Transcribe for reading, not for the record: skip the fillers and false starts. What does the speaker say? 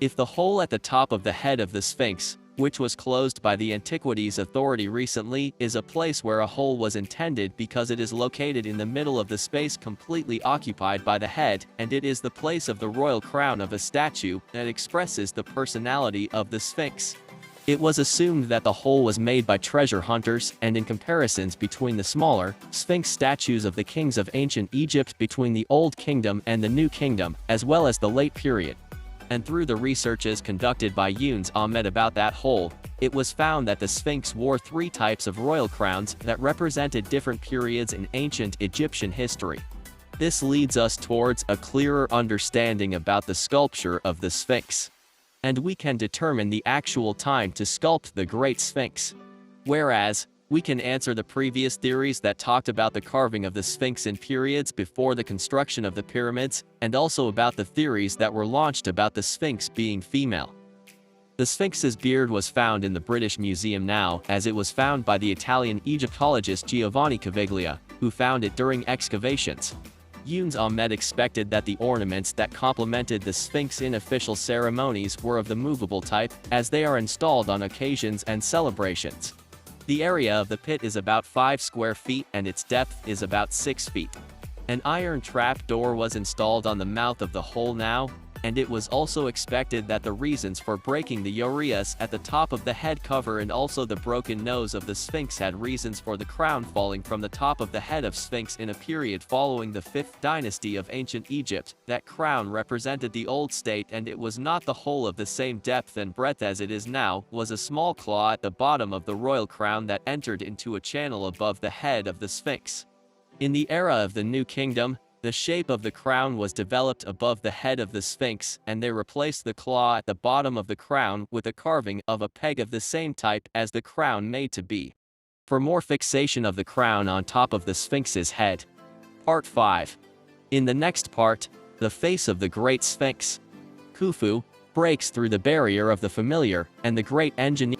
If the hole at the top of the head of the Sphinx, which was closed by the Antiquities Authority recently, is a place where a hole was intended because it is located in the middle of the space completely occupied by the head, and it is the place of the royal crown of a statue that expresses the personality of the Sphinx. It was assumed that the hole was made by treasure hunters, and in comparisons between the smaller, Sphinx statues of the kings of ancient Egypt between the Old Kingdom and the New Kingdom, as well as the late period. And through the researches conducted by Yunus Ahmed about that hole, it was found that the Sphinx wore 3 types of royal crowns that represented different periods in ancient Egyptian history. This leads us towards a clearer understanding about the sculpture of the Sphinx. And we can determine the actual time to sculpt the Great Sphinx. Whereas, we can answer the previous theories that talked about the carving of the Sphinx in periods before the construction of the pyramids, and also about the theories that were launched about the Sphinx being female. The Sphinx's beard was found in the British Museum now, as it was found by the Italian Egyptologist Giovanni Caviglia, who found it during excavations. Yunus Ahmed expected that the ornaments that complemented the Sphinx in official ceremonies were of the movable type, as they are installed on occasions and celebrations. The area of the pit is about 5 square feet and its depth is about 6 feet. An iron trap door was installed on the mouth of the hole now, and it was also expected that the reasons for breaking the urias at the top of the head cover and also the broken nose of the Sphinx had reasons for the crown falling from the top of the head of Sphinx in a period following the 5th dynasty of ancient Egypt. That crown represented the old state, and it was not the whole of the same depth and breadth as it is now, was a small claw at the bottom of the royal crown that entered into a channel above the head of the Sphinx. In the era of the New Kingdom, the shape of the crown was developed above the head of the Sphinx, and they replaced the claw at the bottom of the crown with a carving of a peg of the same type as the crown made to be. For more fixation of the crown on top of the Sphinx's head. Part 5. In the next part, the face of the Great Sphinx. Khufu breaks through the barrier of the familiar, and the great engineer